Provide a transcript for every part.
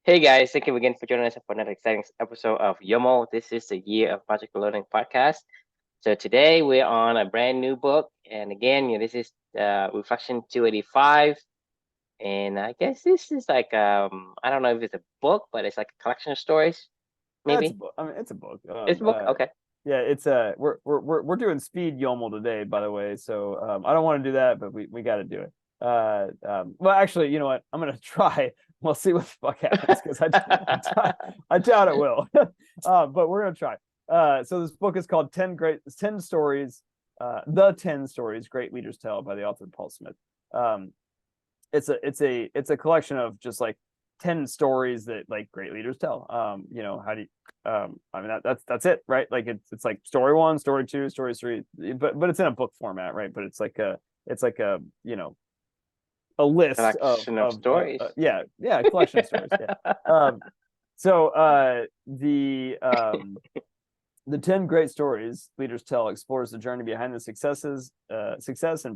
Hey guys, thank you again for joining us for another exciting episode of YOML. This is the Year of Magical Learning podcast. So today we're on a brand new book, and again, this is Reflection 285, and I guess this is like I don't know if it's a book, but it's like a collection of stories, It's a maybe. book. I mean, it's a book. It's a book. Okay. Yeah, it's we're doing speed YOML today, by the way. So I don't want to do that, but we got to do it. Well, actually, you know what? I'm gonna try. We'll see what the fuck happens because I doubt it will. But we're gonna try. So this book is called 10 Stories, the 10 Stories Great Leaders Tell by the author Paul Smith. Um, it's a collection of just like 10 stories that like great leaders tell. How do you I mean that's it, right? Like it's like story one, story two, story three, but it's in a book format, right? But it's like a a list Collection of stories. yeah, a collection of stories. Yeah. So the 10 great stories leaders tell explores the journey behind the success and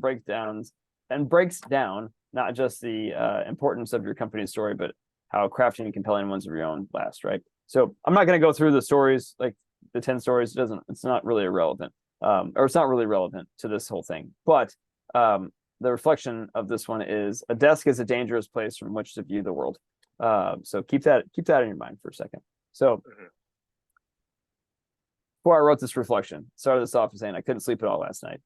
breaks down not just the importance of your company's story, but how crafting and compelling ones of your own last, right? So I'm not going to go through the stories, like the 10 stories. It's not really irrelevant, or it's not really relevant to this whole thing. But the reflection of this one is a desk is a dangerous place from which to view the world. So keep that in your mind for a second. So before I wrote this reflection, started this off saying I couldn't sleep at all last night.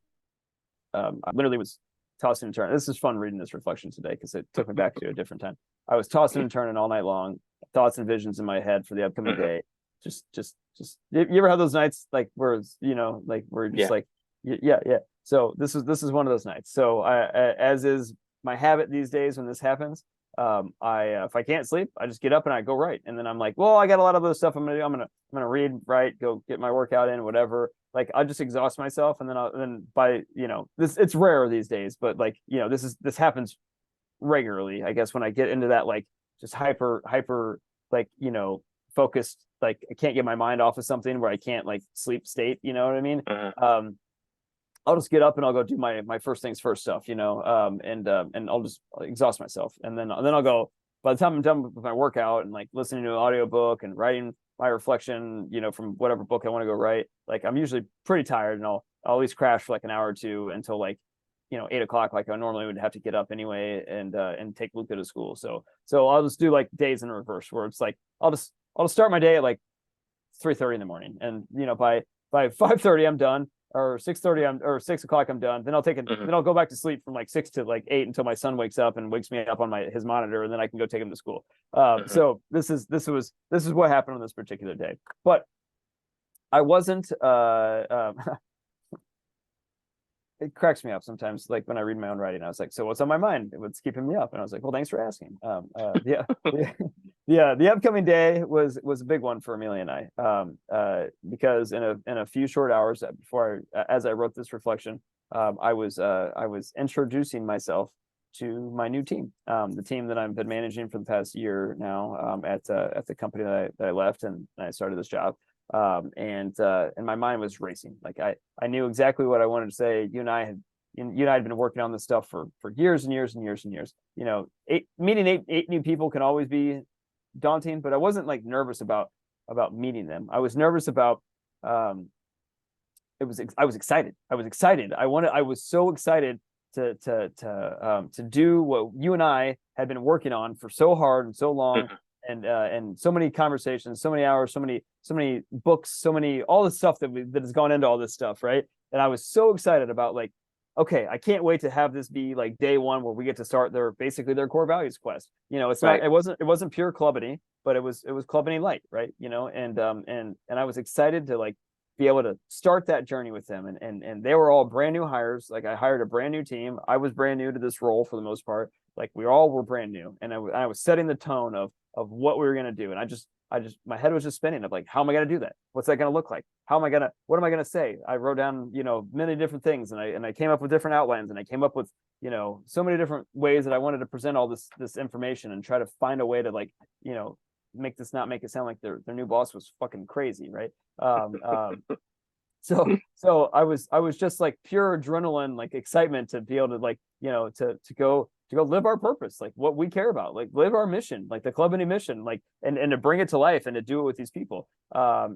I literally was tossing and turning. This is fun reading this reflection today because it took me back to a different time. I was tossing and turning all night long, thoughts and visions in my head for the upcoming day. Just. You ever have those nights like where like where you're just like, yeah. So this is one of those nights. So as is my habit these days when this happens, if I can't sleep, I just get up and I go write, and then I'm like, well, I got a lot of other stuff I'm gonna do. I'm gonna read, write, go get my workout in, whatever. Like I'll just exhaust myself, and then by this, it's rare these days, but like this happens regularly, I guess, when I get into that like just hyper like focused, like I can't get my mind off of something where I can't like sleep state, you know what I mean? I'll just get up and I'll go do my first things first stuff, and I'll just exhaust myself, and then I'll go. By the time I'm done with my workout and like listening to an audiobook and writing my reflection, from whatever book I want to go write, like I'm usually pretty tired, and I'll at least crash for like an hour or two until like 8 o'clock, like I normally would have to get up anyway and take Luca to school. So I'll just do like days in reverse where it's like I'll just start my day at like 3:30 in the morning, and by 5:30 I'm done, or 6:30 or 6 o'clock I'm done. Then then I'll go back to sleep from like 6 to like 8 until my son wakes up and wakes me up on his monitor, and then I can go take him to school. So this is what happened on this particular day. But I wasn't it cracks me up sometimes, like when I read my own writing. I was like, so what's on my mind? What's keeping me up? And I was like, well, thanks for asking. The upcoming day was a big one for Amelia and I, because in a few short hours as I wrote this reflection, I was introducing myself to my new team, the team that I've been managing for the past year now, at the company that I left, and I started this job. And my mind was racing. Like I knew exactly what I wanted to say. You and I had been working on this stuff for years and years and years and years. Meeting eight new people can always be daunting, but I wasn't like nervous about meeting them. I was nervous about I was excited. I was so excited to do what you and I had been working on for so hard and so long, and so many conversations, so many hours, so many books, all the stuff that has gone into all this stuff, right? And I was so excited about like, okay, I can't wait to have this be like day one where we get to start their core values quest. It's not, it wasn't pure Clubbity, but it was Clubbity light, right? And I was excited to like be able to start that journey with them, and they were all brand new hires. Like I hired a brand new team. I was brand new to this role for the most part. Like we all were brand new, and I was setting the tone of what we were going to do. And I just my head was just spinning of like, how am I going to do that? What's that going to look like? What am I going to say? I wrote down many different things, and I came up with different outlines, and I came up with so many different ways that I wanted to present all this information, and try to find a way to like make it sound like their new boss was fucking crazy, right? So I was just like pure adrenaline, like excitement to be able to like to go to go live our purpose, like what we care about, like live our mission, like the Clubany mission, like and to bring it to life and to do it with these people. I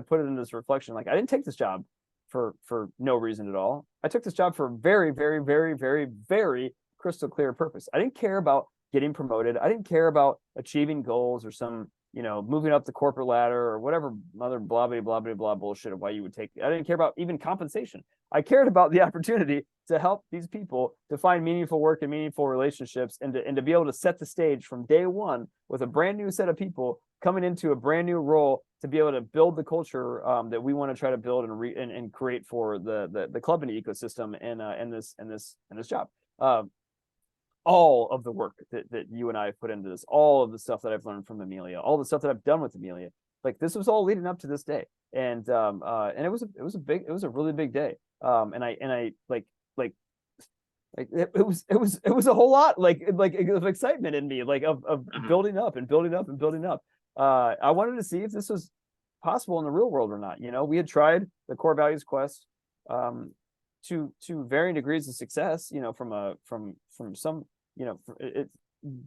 put it in this reflection, like I didn't take this job for no reason at all. I took this job for a very, very, very, very, very crystal clear purpose. I didn't care about getting promoted. I didn't care about achieving goals or some, moving up the corporate ladder or whatever other blah blah blah blah blah bullshit of why you would take it. I didn't care about even compensation. I cared about the opportunity to help these people to find meaningful work and meaningful relationships, and to be able to set the stage from day one with a brand new set of people coming into a brand new role to be able to build the culture that we want to try to build and create for the Clubany ecosystem and this job. All of the work that you and I have put into this, all of the stuff that I've learned from Amelia, all the stuff that I've done with Amelia, like this was all leading up to this day, and it was a really big day, and I it was a whole lot like of excitement in me, like of building up and building up and building up. I wanted to see if this was possible in the real world or not. We had tried the core values quest to varying degrees of success, from some, it,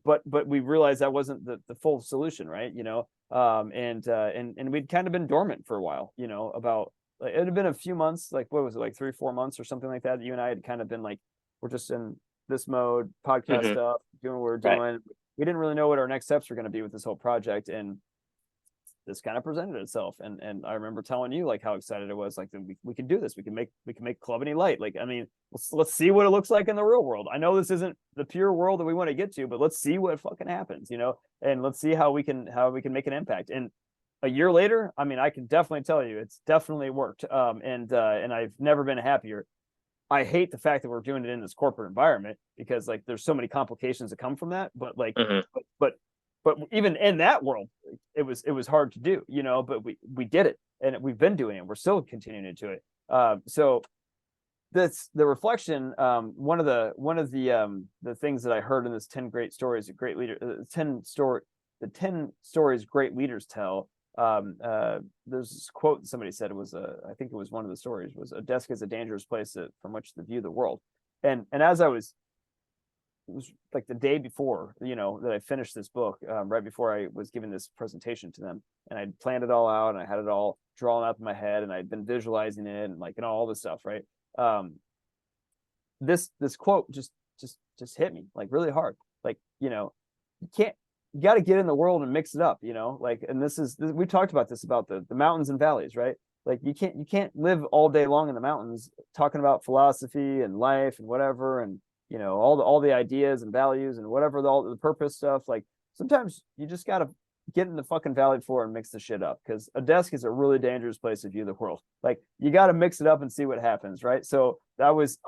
but we realized that wasn't the full solution, right? And we'd kind of been dormant for a while, about, like, it had been a few months, like what was it, like 3-4 months or something like that. You and I had kind of been like, we're just in this mode, podcast stuff, doing what we're doing. Right. We didn't really know what our next steps were going to be with this whole project, and this kind of presented itself. And I remember telling you like how excited I was, like we can do this. We can make Clubany light. Like, I mean, let's see what it looks like in the real world. I know this isn't the pure world that we want to get to, but let's see what fucking happens, and let's see how we can make an impact. And a year later, I mean, I can definitely tell you it's definitely worked. And I've never been happier. I hate the fact that we're doing it in this corporate environment, because like there's so many complications that come from that. But like, but even in that world, it was hard to do, but we did it, and we've been doing it. We're still continuing to do it. So that's the reflection. One of the things that I heard in this 10 great stories of great leader, the 10 stories great leaders tell. There's this quote somebody said, I think it was one of the stories, was a desk is a dangerous place from which to view the world. And as it was like the day before, that I finished this book, right before I was giving this presentation to them, and I'd planned it all out and I had it all drawn up in my head and I'd been visualizing it and like, all this stuff. Right. This quote just hit me like really hard. Like, you got to get in the world and mix it up, like, and we talked about this, about the mountains and valleys, right? Like you can't live all day long in the mountains talking about philosophy and life and whatever, and all the ideas and values and whatever, all the purpose stuff. Like sometimes you just got to get in the fucking valley floor and mix the shit up, because a desk is a really dangerous place to view the world. Like you got to mix it up and see what happens, right? So I was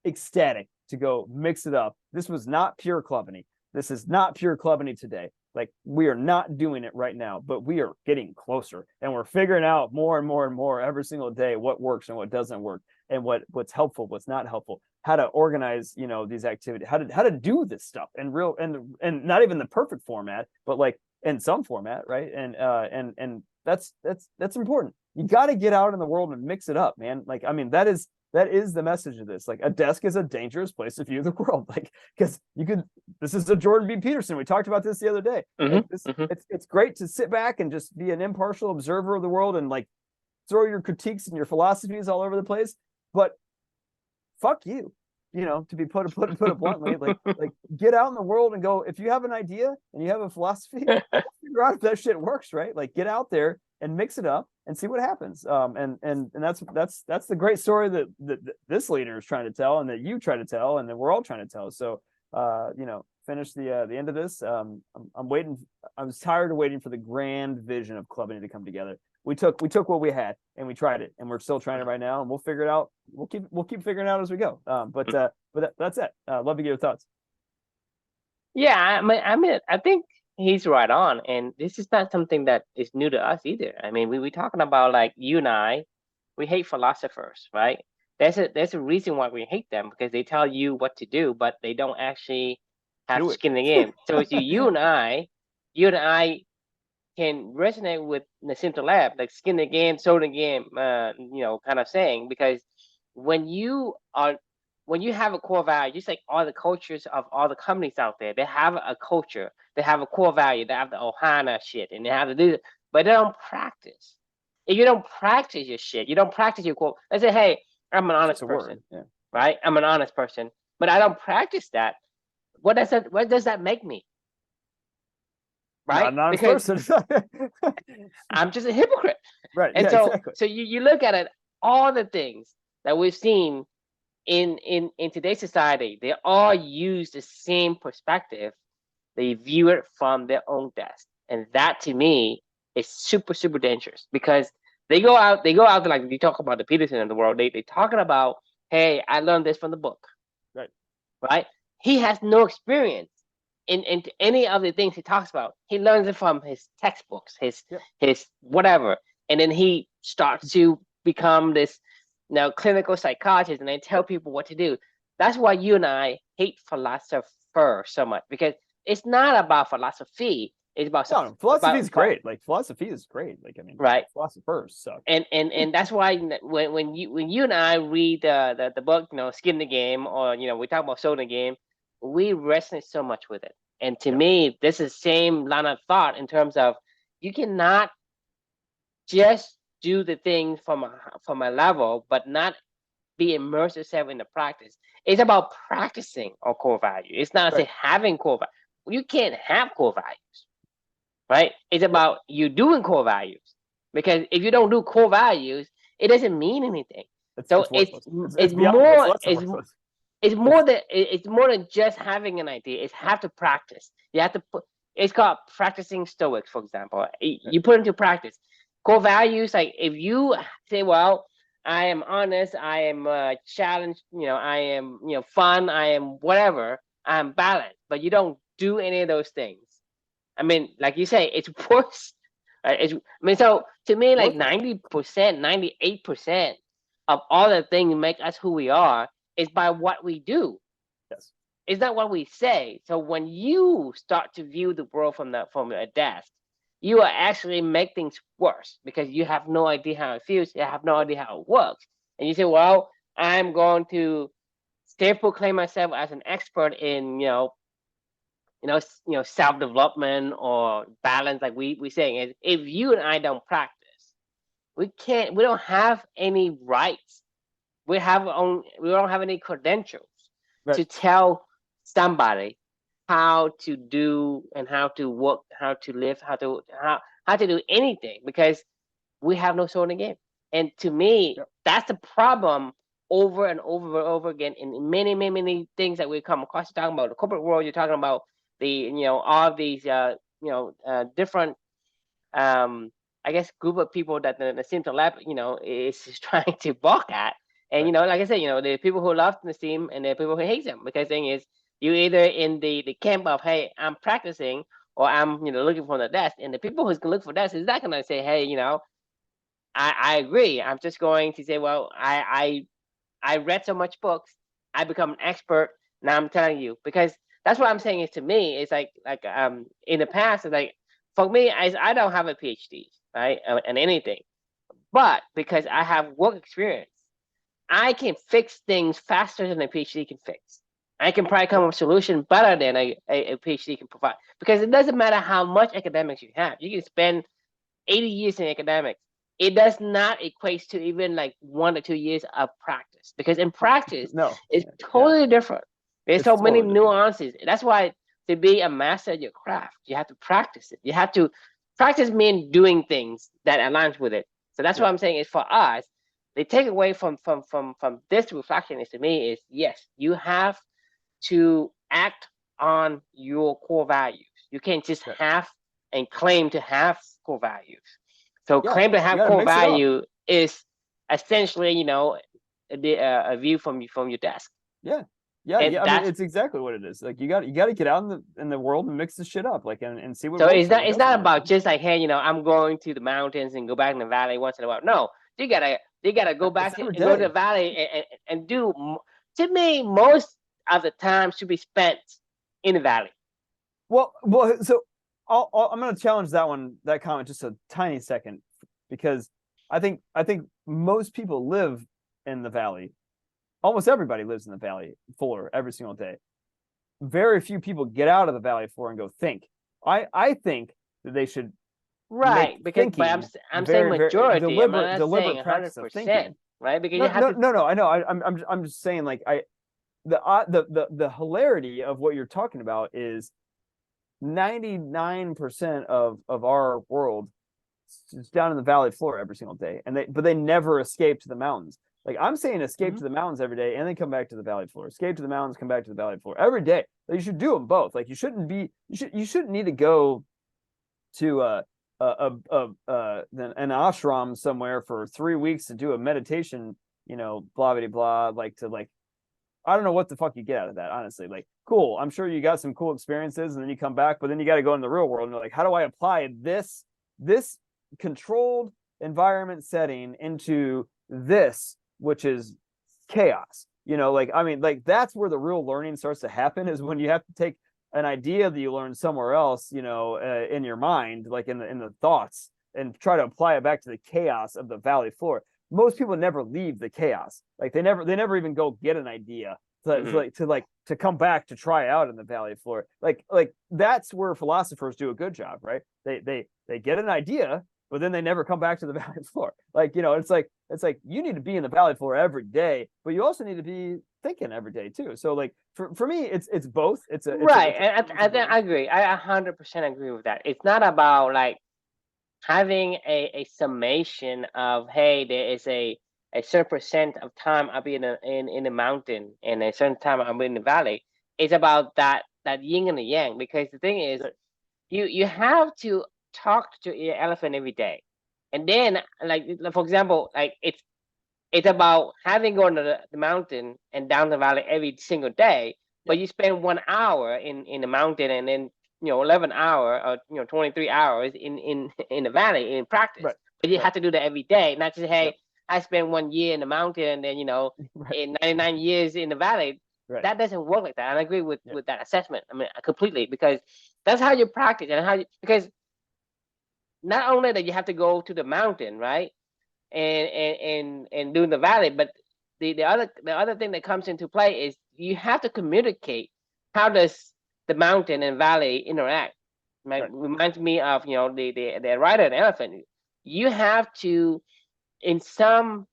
ecstatic to go mix it up. This was not pure Clubany. This is not pure Clubany today. Like we are not doing it right now, but we are getting closer, and we're figuring out more and more and more every single day what works and what doesn't work, and what's helpful, what's not helpful, how to organize, these activities, how to do this stuff in real, and not even the perfect format, but like in some format, right? And that's important. You got to get out in the world and mix it up, man. Like, I mean, that is the message of this. Like a desk is a dangerous place to view the world, like, because this is a Jordan B. Peterson. We talked about this the other day. Like it's great to sit back and just be an impartial observer of the world and like throw your critiques and your philosophies all over the place. But fuck you, to be put it bluntly, like get out in the world and go, if you have an idea and you have a philosophy, figure out if that shit works, right? Like get out there and mix it up and see what happens. And that's the great story that this leader is trying to tell, and that you try to tell, and that we're all trying to tell. So finish the end of this. I'm waiting. I was tired of waiting for the grand vision of Clubany to come together. We took what we had and we tried it, and we're still trying it right now, and we'll figure it out. We'll keep figuring it out as we go. But that's it. Love to get your thoughts. Yeah, I mean, I think he's right on, and this is not something that is new to us either. I mean, we talking about, like, you and I, we hate philosophers, right? There's a reason why we hate them, because they tell you what to do, but they don't actually have skin in the game. So you and I can resonate with Nassim Taleb, like skin in the game, soul in the game, kind of saying, because when you when you have a core value, just like all the cultures of all the companies out there, they have a culture, they have a core value, they have the Ohana shit, and they have to do it, but they don't practice. If you don't practice your shit, you don't practice your core. Let's say, hey, I'm an honest person, right? I'm an honest person, but I don't practice that. What does that make me? Right? Not an honest because person. I'm just a hypocrite. Right. And Yeah, so, exactly. so you look at it, all the things that we've seen in today's society, they all use the same perspective. They view it from their own desk, and that to me is super super dangerous, because they go out there, like you talk about the Peterson of the world. They talking about, hey, I learned this from the book, right? He has no experience in any of the things he talks about. He learns it from his textbooks, his whatever, and then he starts to become this now clinical psychologist, and they tell people what to do. That's why you and I hate philosopher so much, because it's not about philosophy. It's about philosophy is great. Like philosophy is great. Like, I mean, right? Philosophers suck. And that's why when you and I read the book, Skin the Game, or we talk about Soul in the Game, we resonate so much with it. And to me, this is the same line of thought in terms of, you cannot just do the thing from a level, but not be immersed yourself in the practice. It's about practicing our core value. It's not say having core value. You can't have core values, right? It's about you doing core values, because if you don't do core values, it doesn't mean anything. So it's more than just having an idea. It's have to practice. You have to put. It's called practicing Stoics, for example. You put into practice core values. Like if you say, well, I am honest, I am challenged, I am fun, I am whatever, I'm balanced, but you don't do any of those things. I mean, like you say, it's worse. So to me, like 90%, 98% of all the things that make us who we are is by what we do. Yes. It's not what we say. So when you start to view the world from a desk, you are actually make things worse, because you have no idea how it feels. You have no idea how it works. And you say, well, I'm going to proclaim myself as an expert in, self-development or balance, like we saying. Is if you and I don't practice, we don't have any rights. We don't have any credentials to tell somebody how to do and how to work, how to live, how to do anything, because we have no soul in the game. And to me, that's the problem over and over and over again in many, many, many things that we come across. You're talking about the corporate world. You're talking about all these different I guess group of people that Nassim Taleb is trying to balk at. And like I said, there are people who love Nassim and there are people who hate him, because the thing is, you either in the camp of, hey, I'm practicing, or I'm looking for the desk. And the people who's gonna look for desk is not gonna say, hey, I agree. I'm just going to say, well, I read so much books, I become an expert. Now I'm telling you, because that's what I'm saying. Is to me, it's like in the past, it's like, for me, I don't have a PhD, right, in anything, but because I have work experience, I can fix things faster than a PhD can fix. I can probably come up with a solution better than a PhD can provide, because it doesn't matter how much academics you have. You can spend 80 years in academics. It does not equate to even like 1 or 2 years of practice, because in practice, it's totally different. There's so many nuances. That's why to be a master of your craft, you have to practice it. You have to practice mean doing things that aligns with it. So that's what I'm saying is, for us, the takeaway from this reflection is, to me, is yes, you have to act on your core values. You can't just have and claim to have core values. So claim to have core value is essentially, a view from your desk. Yeah. I mean, it's exactly what it is. Like you got to get out in the world and mix the shit up, like and see what. So it's not about just like, hey, I'm going to the mountains and go back in the valley once in a while. No, you gotta go back and go to the valley and do. To me, most of the time should be spent in the valley. Well, so I'm going to challenge that comment just a tiny second, because I think most people live in the valley, almost everybody lives in the valley floor every single day. Very few people get out of the valley floor and go think. I think that they should make Right, because but thinking I'm saying very, very majority. I'm not saying deliberate practice of 100%, thinking. right? Because No, you have no, to. no, no. I know. I'm just saying, like, the hilarity of what you're talking about is 99% of our world is down in the valley floor every single day, and they never escape to the mountains. Like, I'm saying, escape to the mountains every day, and then come back to the valley floor. Escape to the mountains, come back to the valley floor every day. Like, you should do them both. Like, you shouldn't need to go to an ashram somewhere for 3 weeks to do a meditation, blah blah blah, like, to, like, I don't know what the fuck you get out of that, honestly. Like, cool, I'm sure you got some cool experiences, and then you come back, but then you got to go in the real world and you're like, how do I apply this controlled environment setting into this, which is chaos? Like, I mean, like, that's where the real learning starts to happen, is when you have to take an idea that you learned somewhere else, in your mind, like in the thoughts, and try to apply it back to the chaos of the valley floor. Most people never leave the chaos. Like, they never even go get an idea to come back to try out in the valley floor. Like that's where philosophers do a good job, right? They get an idea, but then they never come back to the valley floor. Like, it's like you need to be in the valley floor every day, but you also need to be thinking every day too. So, like, for me, it's both. Right, and I agree. I 100% agree with that. It's not about like having a summation of, hey, there is a certain percent of time I'll be in the mountain and a certain time I'll be in the valley. It's about that yin and the yang, because the thing is, you have to talk to your elephant every day, and then, like, for example, like, it's about having gone to the mountain and down the valley every single day, but you spend 1 hour in the mountain, and then 11 hour, or 23 hours in the valley in practice. Right. But you have to do that every day, not just, hey, I spent 1 year in the mountain and then Right. in 99 years in the valley. Right. That doesn't work like that. And I agree with that assessment. I mean, completely, because that's how you practice, and because not only that you have to go to the mountain, right, and do the valley, but the other thing that comes into play is you have to communicate how does the mountain and valley interact. Right? Reminds me of the rider and elephant. You have to, in some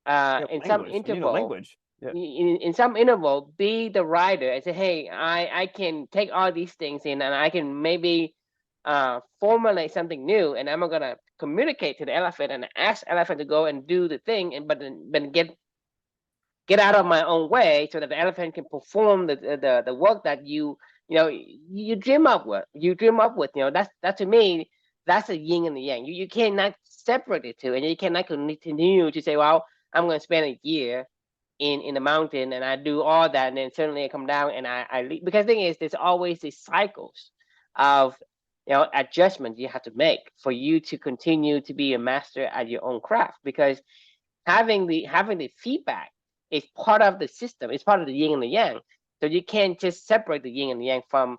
interval, language. In some interval, be the rider and say, hey, I can take all these things in, and I can maybe formulate something new, and I'm gonna communicate to the elephant and ask elephant to go and do the thing, and but get out of my own way, so that the elephant can perform the work that you dream up with. That to me, that's a yin and the yang. You cannot separate the two, and you cannot continue to say, well, I'm going to spend a year in the mountain and I do all that, and then suddenly I come down and I leave. Because the thing is, there's always these cycles of adjustments you have to make for you to continue to be a master at your own craft. Because having the feedback is part of the system. It's part of the yin and the yang. So you can't just separate the yin and the yang from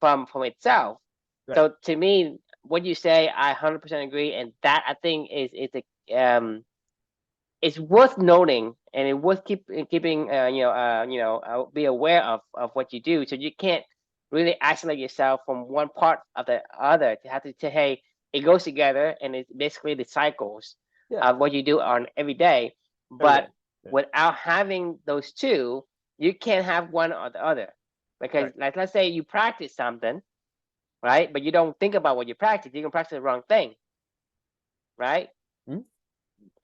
itself. Right. So to me, what you say, I 100% agree, and that I think is it's worth noting, and it's worth keeping be aware of what you do. So you can't really isolate yourself from one part of the other. To have to say, hey, it goes together, and it's basically the cycles of what you do on every day. But without having those two, you can't have one or the other. Because like, let's say you practice something, right? But you don't think about what you practice. You can practice the wrong thing, right? Mm-hmm.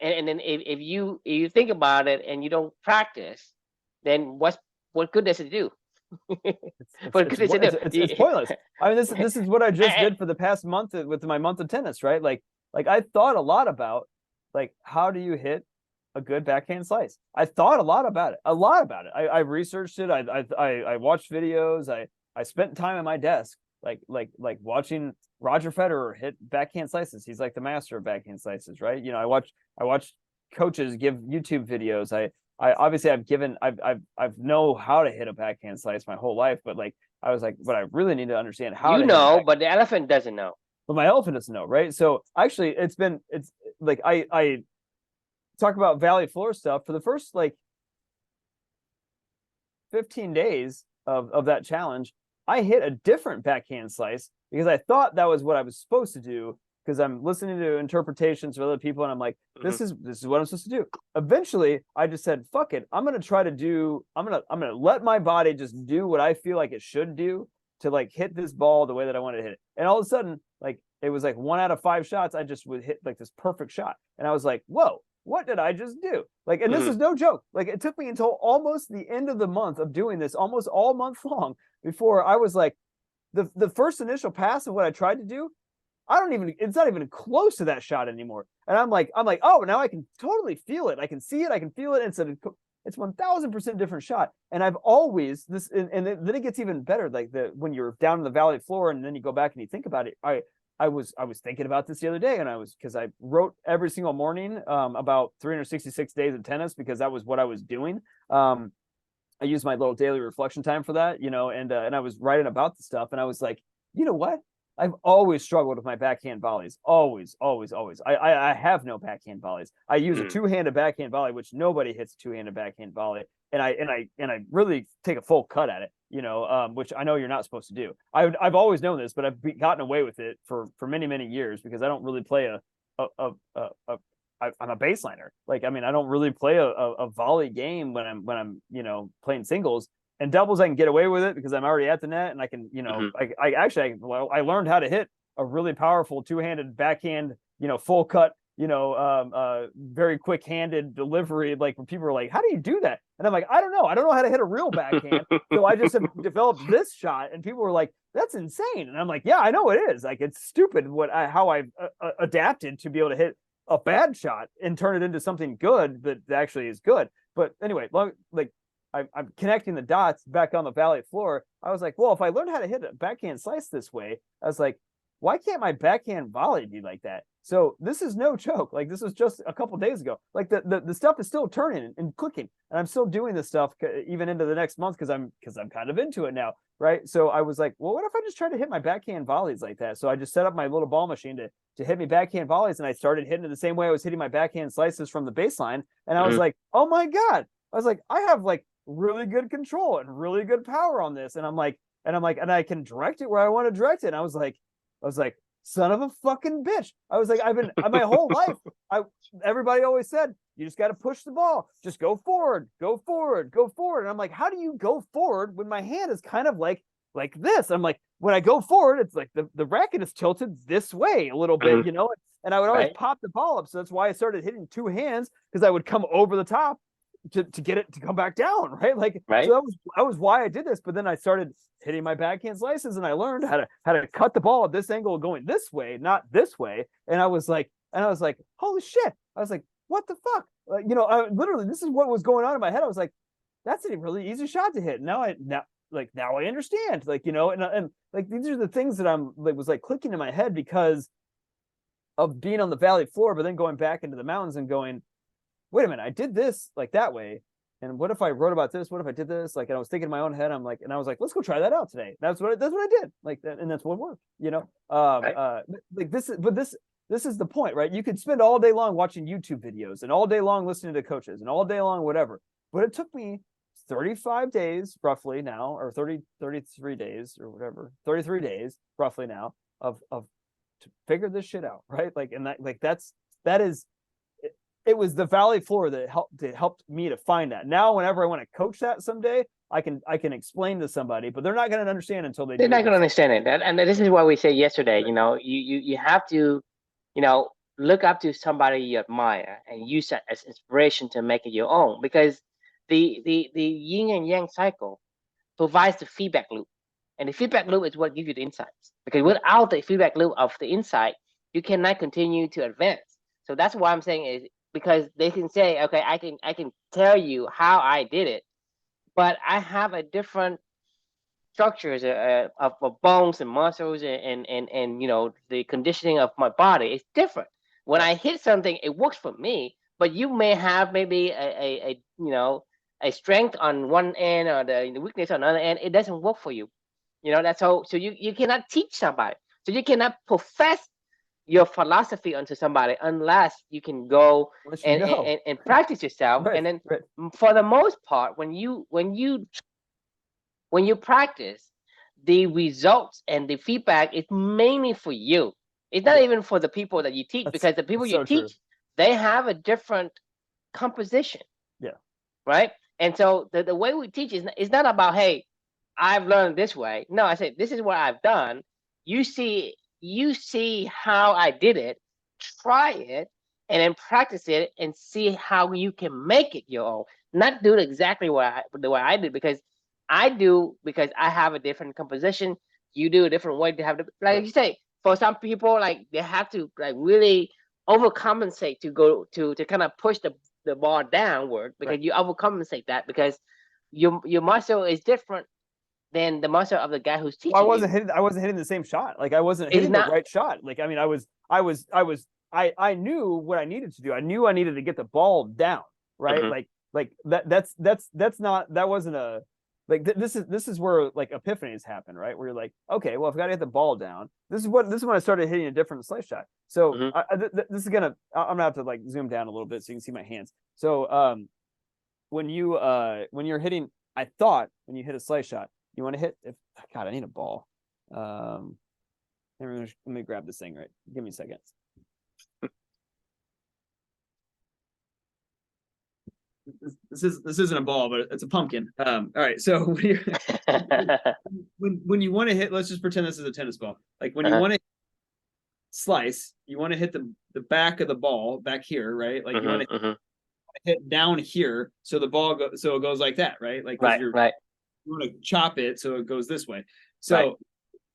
And then if you think about it and you don't practice, then what good does it do? It's pointless. I mean, this is what I just did for the past month with my month of tennis, right? Like I thought a lot about, like, how do you hit a good backhand slice? I thought a lot about it. I researched it. I watched videos. I spent time at my desk, like watching Roger Federer hit backhand slices. He's like the master of backhand slices, right? I watch coaches give YouTube videos. I obviously I've know how to hit a backhand slice my whole life, but like I was like, but I really need to understand how. But the elephant doesn't know. But my elephant doesn't know, right? So actually, it's like I talk about valley floor stuff for the first, like, 15 days of that challenge, I hit a different backhand slice because I thought that was what I was supposed to do, because I'm listening to interpretations of other people and I'm like, this is what I'm supposed to do. Eventually, I just said, fuck it. I'm gonna let my body just do what I feel like it should do to like hit this ball the way that I wanted to hit it. And all of a sudden, like it was like 1 out of 5 shots, I just would hit like this perfect shot. And I was like, whoa, what did I just do? Like, and this is no joke. Like, it took me until almost the end of the month of doing this, almost all month long, before I was like, the first initial pass of what I tried to do, it's not even close to that shot anymore. And I'm like, oh, now I can totally feel it. I can see it. I can feel it. It's 1000% different shot. And I've always and then it gets even better. Like when you're down in the valley floor and then you go back and you think about it. I was thinking about this the other day, and because I wrote every single morning about 366 days of tennis, because that was what I was doing. I used my little daily reflection time for that, and I was writing about the stuff, and I was like, you know what? I've always struggled with my backhand volleys. Always, always, always. I have no backhand volleys. I use a two-handed backhand volley, which nobody hits a two-handed backhand volley, and I really take a full cut at it, which I know you're not supposed to do. I've always known this, but I've gotten away with it for many, many years because I don't really play I'm a baseliner. Like, I mean, I don't really play a volley game when I'm playing singles. And doubles, I can get away with it because I'm already at the net, and I can, I learned how to hit a really powerful two-handed backhand, full cut, very quick-handed delivery. Like when people are like, "How do you do that?" And I'm like, "I don't know how to hit a real backhand." So I just have developed this shot, and people were like, "That's insane." And I'm like, "Yeah, I know it is. Like, it's stupid how I've adapted to be able to hit a bad shot and turn it into something good that actually is good." But anyway, like, I'm connecting the dots back on the valley floor. I was like, well, if I learned how to hit a backhand slice this way, I was like, why can't my backhand volley be like that? So this is no joke. Like, this was just a couple days ago. Like the stuff is still turning and clicking, and I'm still doing this stuff even into the next month because I'm kind of into it now, right? So I was like, well, what if I just try to hit my backhand volleys like that? So I just set up my little ball machine to hit me backhand volleys, and I started hitting it the same way I was hitting my backhand slices from the baseline, and I was like, oh my god! I was like, I have like really good control and really good power on this, and I can direct it where I want to direct it. And I was like, son of a fucking bitch. I was like, I've been my whole life. Everybody always said, you just got to push the ball, just go forward, go forward, go forward. And I'm like, how do you go forward when my hand is kind of like this? I'm like, when I go forward, it's like the racket is tilted this way a little bit, and I would always pop the ball up. So that's why I started hitting two hands, because I would come over the top to get it to come back down, right? So that was why I did this. But then I started hitting my backhand slices, and I learned how to cut the ball at this angle going this way, not this way. And I was like, holy shit! I was like, what the fuck? Literally, this is what was going on in my head. I was like, that's a really easy shot to hit. Now I understand. And like these are the things that was like clicking in my head because of being on the valley floor, but then going back into the mountains and going, wait a minute, I did this like that way. And what if I wrote about this? What if I did this? Like, and I was thinking in my own head, and I was like, let's go try that out today. That's what I did. Like, and that's what worked, like this is the point, right? You could spend all day long watching YouTube videos and all day long listening to coaches and all day long, whatever. But it took me 35 days roughly now, or 33 days or whatever, 33 days roughly now of to figure this shit out. Right. Like, and that is, it was the valley floor that helped me to find that. Now, whenever I want to coach that someday, I can explain to somebody, but they're not going to understand until they're not going to understand it. And this is what we said yesterday. You have to, look up to somebody you admire and use that as inspiration to make it your own. Because the yin and yang cycle provides the feedback loop, and the feedback loop is what gives you the insights. Because without the feedback loop of the insight, you cannot continue to advance. So that's why I'm saying is, because they can say, okay, I can tell you how I did it, but I have a different structures of bones and muscles and the conditioning of my body is different. When I hit something, it works for me, but you may have maybe a strength on one end or the weakness on the other end. It doesn't work for you. That's so you cannot teach somebody. So you cannot profess your philosophy onto somebody unless you can go and practice yourself. Right, And then right. for the most part, when you when you practice, the results and the feedback is mainly for you. It's not even for the people that you teach, because the people That's you so true. teach, they have a different composition, Yeah. right? And so the way we teach is not about, hey, I've learned this way. No, I said, this is what I've done. You see how I did it, try it, and then practice it and see how you can make it your own. Not do it exactly the way I did, because I have a different composition. You do a different way to have like you say, for some people, like they have to like really overcompensate to go to kind of push the ball downward, Right. because you overcompensate that because your muscle is different than the muscle of the guy who's Well, teaching you. I wasn't hitting the same shot. Like I wasn't It's hitting the not. right shot. Like, I mean, I knew what I needed to do. I knew I needed to get the ball down, right? Mhm. Like that's not, that wasn't a, like this is where like epiphanies happen, right? Where you're like, okay, well, I've got to hit the ball down. This is when I started hitting a different slice shot. So Mhm. this is gonna, I'm gonna have to like zoom down a little bit so you can see my hands. So when you're hitting, I thought when you hit a slice shot, you want to hit, if God, I need a ball. Let me grab this thing, right? Give me a second. This isn't a ball, but it's a pumpkin. All right. So when you want to hit, let's just pretend this is a tennis ball. Like when you want to slice, you want to hit the back of the ball back here, right? Like you want to Mhm. hit down here, so the ball so it goes like that, right? Like because Right. Right. you want to chop it so it goes this way. Right. So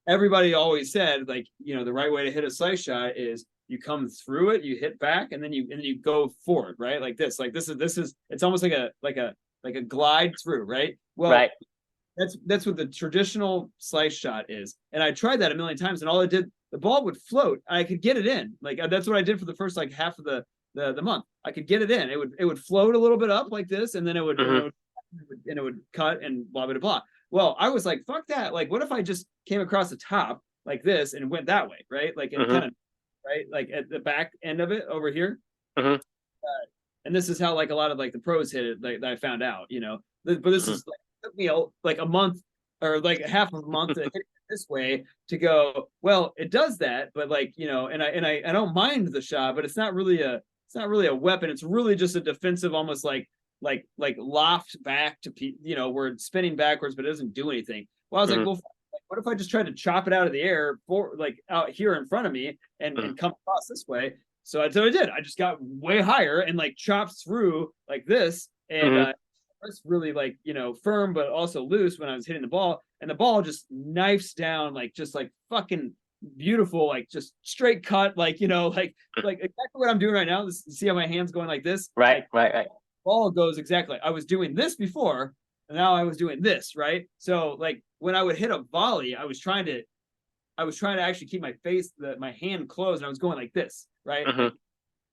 everybody always said, like, the right way to hit a slice shot is you come through it, you hit back, and then you go forward, right? Like this. Like this is it's almost like a glide through, right? Well, Right. that's what the traditional slice shot is. And I tried that a million times, and all it did, the ball would float. I could get it in. Like that's what I did for the first like half of the month. I could get it in. It would float a little bit up like this, and then Mhm. it would cut and blah blah blah. Well, I was like, fuck that. Like, what if I just came across the top like this and went that way, right? Like, and Mhm. kind of right, like at the back end of it over here. Mhm. And this is how like a lot of like the pros hit it. Like that I found out, But this Mhm. is like took me like a month or like half of a month to hit it this way to go. Well, it does that, but like and I don't mind the shot, but it's not really a weapon. It's really just a defensive, almost like loft back to where it's spinning backwards, but it doesn't do anything. Well, I was like, Mhm. well, what if I just tried to chop it out of the air for like out here in front of me and Mhm. come across this way? So I did. I just got way higher and like chopped through like this, and Mhm. it's really like firm but also loose when I was hitting the ball, and the ball just knifes down like just like fucking beautiful, like just straight cut, like like exactly what I'm doing right now. See how my hands going like this, Right. like Right. Right. ball goes exactly. I was doing this before, and now I was doing this, right? So like when I would hit a volley, I was trying to actually keep my hand closed, and I was going like this, right? Mhm. Like,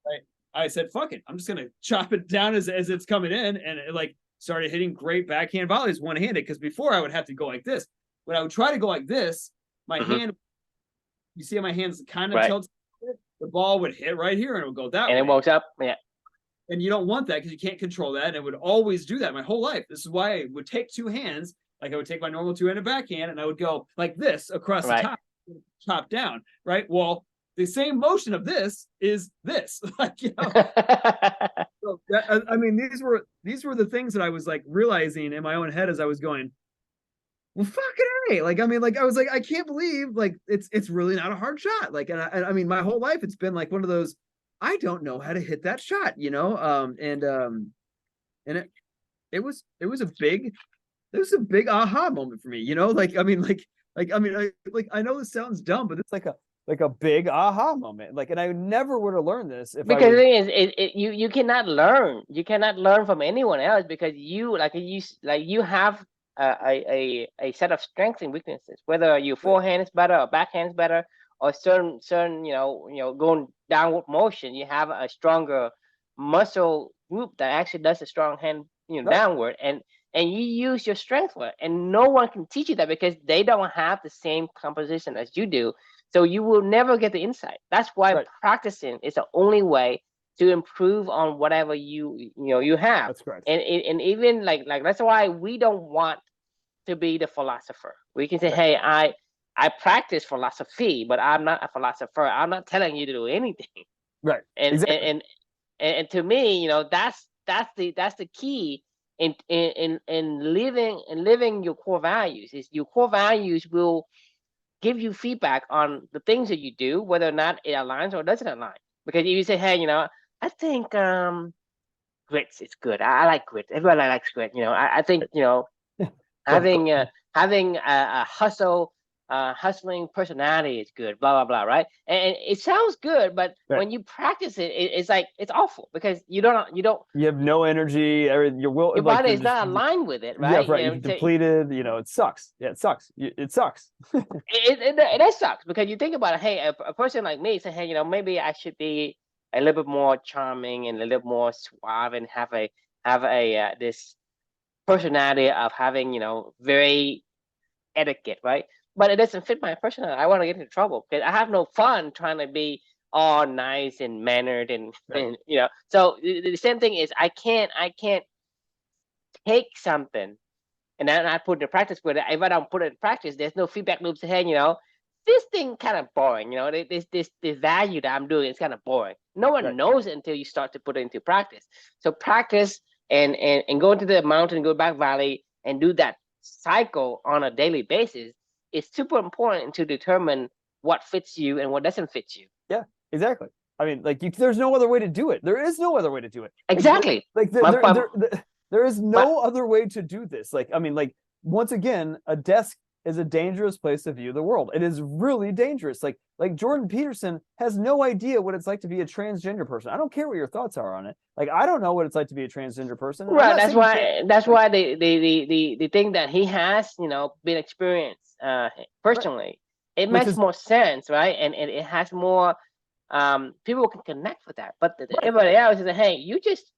right. I said, fuck it. I'm just gonna chop it down as it's coming in, and it like started hitting great backhand volleys one handed. Because before I would have to go like this. When I would try to go like this, my Mhm. hand, you see how my hands kind of Right. tilt, the ball would hit right here and it would go that And it way. woke up. Yeah. And you don't want that because you can't control that. And it would always do that my whole life. This is why I would take two hands, like I would take my normal two-handed backhand, and I would go like this across the Right. top down, right? Well, the same motion of this is this, like So I mean, these were the things that I was like realizing in my own head as I was going, well, fucking A. Like, I mean, like I was like, I can't believe like it's really not a hard shot. Like, and I mean, my whole life it's been like one of those, I don't know how to hit that shot, and it was a big aha moment for me, like I mean I know this sounds dumb, but it's like a big aha moment, like, and I never would have learned this if I Because the was thing is, you cannot learn. You cannot learn from anyone else, because you have a set of strengths and weaknesses. Whether your right, forehand is better or backhand is better, or certain going downward motion, you have a stronger muscle group that actually does a strong hand right, downward, and you use your strength for it. And no one can teach you that, because they don't have the same composition as you do, so you will never get the insight. That's why right. practicing is the only way to improve on whatever you have. That's correct. And even like that's why we don't want to be the philosopher. We can say, Right. hey, I practice philosophy, but I'm not a philosopher. I'm not telling you to do anything. Right. And Exactly. and to me, that's the key in living your core values. Is your core values will give you feedback on the things that you do, whether or not it aligns or doesn't align. Because if you say, hey, I think grits is good. I like grit. Everybody likes grit. I think Of course. having a hustling personality is good. Blah blah blah. Right? And it sounds good, but Right. when you practice it, it's like it's awful because you don't You have no energy. Your will, your like body you're is just, not aligned with it, yeah, right? right. You're depleted. It sucks. Yeah, it sucks. It sucks. That sucks because you think about it. Hey, a person like me say, hey, maybe I should be a little bit more charming and a little more suave and have a this personality of having very etiquette, right? But it doesn't fit my personality. I want to get into trouble because I have no fun trying to be all nice and mannered and, Right. and So the same thing is I can't take something and then I put it in practice. But if I don't put it in practice, there's no feedback loop to hey, this thing kind of boring. This value that I'm doing is kind of boring. No one Right. knows it until you start to put it into practice. So practice and go into the mountain, go back valley, and do that cycle on a daily basis is super important to determine what fits you and what doesn't fit you. Yeah. Exactly. I mean, like there's no other way to do it. There is no other way to do it. Exactly. Like My, my, there is my, no other way to do this. Like, I mean, like once again, a desk is a dangerous place to view the world. It is really dangerous. Like Jordan Peterson has no idea what it's like to be a transgender person. I don't care what your thoughts are on it. Like, I don't know what it's like to be a transgender person. And I'm Right. not That's saying you can't. why. That's Like, why the thing that he has, been experienced right. personally, it Which makes is more sense, right? And it has more. People can connect with that. But right. everybody else is like, hey, you just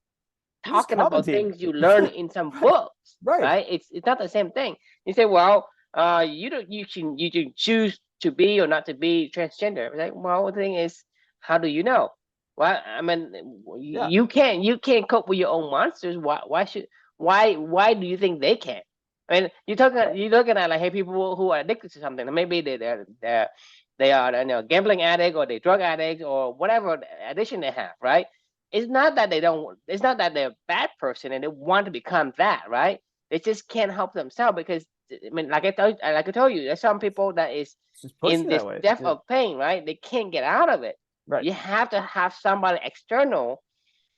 You're just talking about commentating. things you learn in some books, Right. right? It's not the same thing. You say, well, you don't you can choose to be or not to be transgender. Like, well, the thing is, how do you know? Well, I mean, Yeah. you can't cope with your own monsters. Why do you think they can? I mean, you're talking at like, hey, people who are addicted to something. Maybe they are gambling addict or they drug addicts or whatever addiction they have, right? It's not that they're a bad person and they want to become that, right? They just can't help themselves because I mean, like I told you, there's some people that is It's just in pussy this that way. depth Yeah. of pain, right? They can't get out of it. Right. You have to have somebody external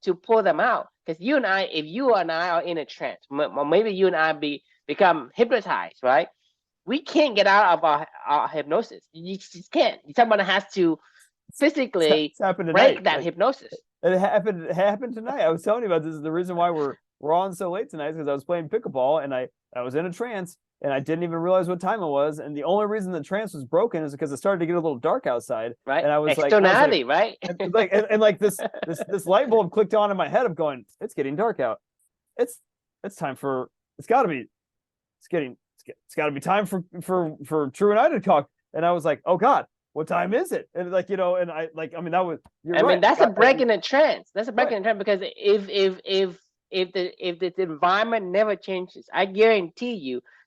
to pull them out. Because if you and I are in a trance, or maybe you and I become hypnotized, right? We can't get out of our hypnosis. You just can't. Somebody has to physically It's happened tonight. break that Like hypnosis. it happened tonight. I was telling you about this. The reason why we're on so late tonight is because I was playing pickleball and I was in a trance and I didn't even realize what time it was. And the only reason the trance was broken is because it started to get a little dark outside. Right? And I was like, Externality, right? and like this light bulb clicked on in my head of going, it's getting dark out. It's it's time for it's got to be it's got to be time for True and I to talk. And I was like, oh God, what time is it? And and I mean, that was, you're I mean, right. that's a break in the trance. That's a break Right. in the trance because if the environment never changes, I guarantee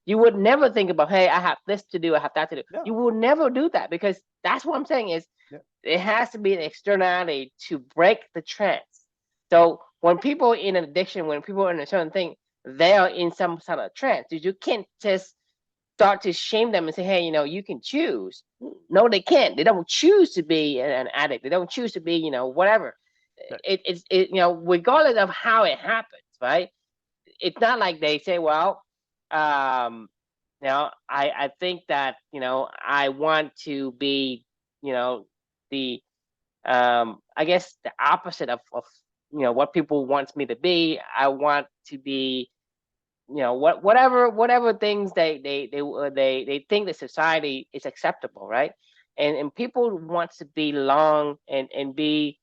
you would never think about, hey, I have this to do, I have that to do. You No. will never do that because that's what I'm saying is Yeah. it has to be an externality to break the trance. So when people are in an addiction, when people are in a certain thing, they are in some sort of trance. You can't just start to shame them and say, hey, you can choose. No, they can't. They don't choose to be an addict. They don't choose to be, whatever. Right. Regardless of how it happens, right? It's not like they say, well, um, I think that, I want to be, the, I guess the opposite of what people wants me to be. I want to be whatever things they think the society is acceptable, right? And people want to belong and be,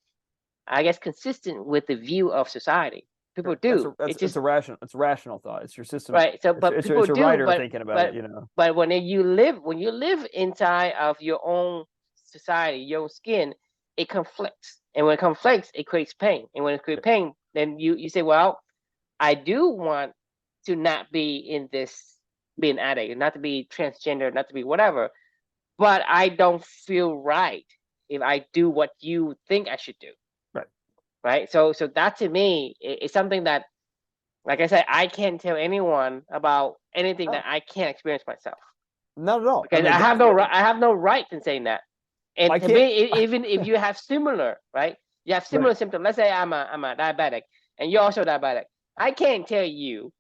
I guess, consistent with the view of society. People Sure. That's do. a that's It's just it's a rational thought. It's your system. right. So, but It's people your do, writer but thinking about it. but but when you live inside of your own society, your own skin, it conflicts, and when it conflicts, it creates pain, and when it creates pain, then you say, well, I do want to not be in this be an addict, not to be transgender, not to be whatever, but I don't feel right if I do what you think I should do. Right. Right. So that to me is something that, like I said, I can't tell anyone about anything that I can't experience myself. Not at all. Because I have no right. I have no right in saying that. And to me, even if you have similar, right? You have similar symptoms. Let's say I'm a diabetic, and you're also diabetic. I can't tell you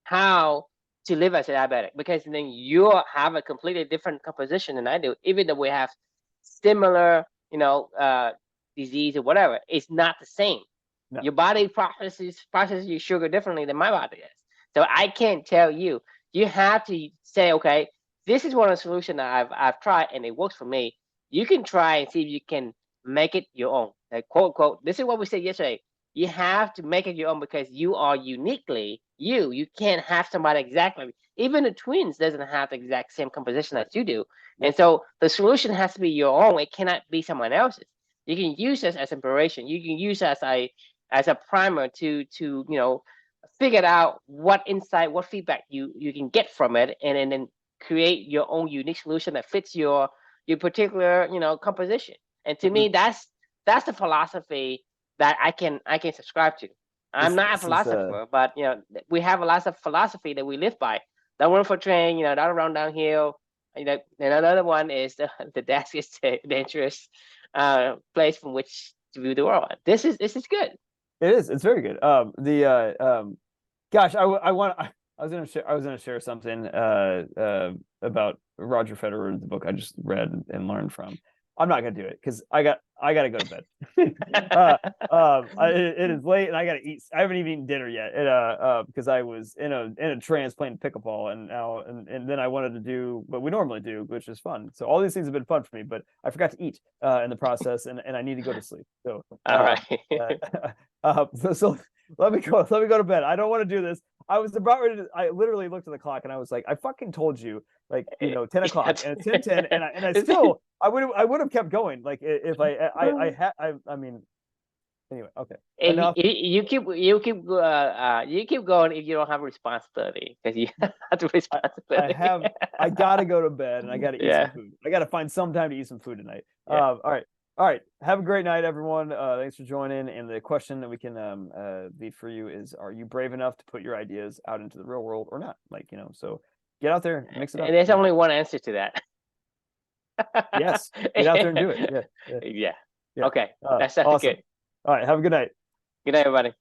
how to live as a diabetic, because then you have a completely different composition than I do. Even though we have similar, disease or whatever, it's not the same. No. Your body processes your sugar differently than my body is. So I can't tell you. You have to say, okay, this is one of the solutions that I've tried and it works for me. You can try and see if you can make it your own. Like, quote unquote, this is what we said yesterday. You have to make it your own because you are uniquely you. You can't have somebody exactly. Even the twins doesn't have the exact same composition as you do. Yep. And so the solution has to be your own. It cannot be someone else's. You can use this as inspiration. You can use as a primer to figure out what insight, what feedback you can get from it, and then create your own unique solution that fits your particular composition. And to me, that's the philosophy that I can subscribe to. I'm not a philosopher, but we have a lot of philosophy that we live by. Don't run for train, don't run downhill. And another one is the desk is the dangerous place from which to view the world. This is good. It is. It's very good. Gosh, I was gonna share something about Roger Federer, the book I just read and learned from. I'm not gonna do it because I gotta go to bed. It is late and I gotta eat. I haven't even eaten dinner yet. Because I was in a trance playing pickleball, and then I wanted to do what we normally do, which is fun. So all these things have been fun for me, but I forgot to eat in the process, and I need to go to sleep. So all right. So let me go to bed. I don't want to do this. I was about ready to. I literally looked at the clock and I was like, I fucking told you, 10 o'clock, and it's 10:10, and I still I would have kept going, like if I mean, anyway, okay. Enough. You keep going if you don't have responsibility, because you have the responsibility. I gotta go to bed and I gotta eat some food. I gotta find some time to eat some food tonight. All right. Have a great night, everyone. Thanks for joining. And the question that we can leave for you is: are you brave enough to put your ideas out into the real world or not? So get out there, mix it up. And there's only one answer to that. Yes, get out there and do it. Yeah. Okay, that sounds awesome. good. All right, have a good night. Good night, everybody.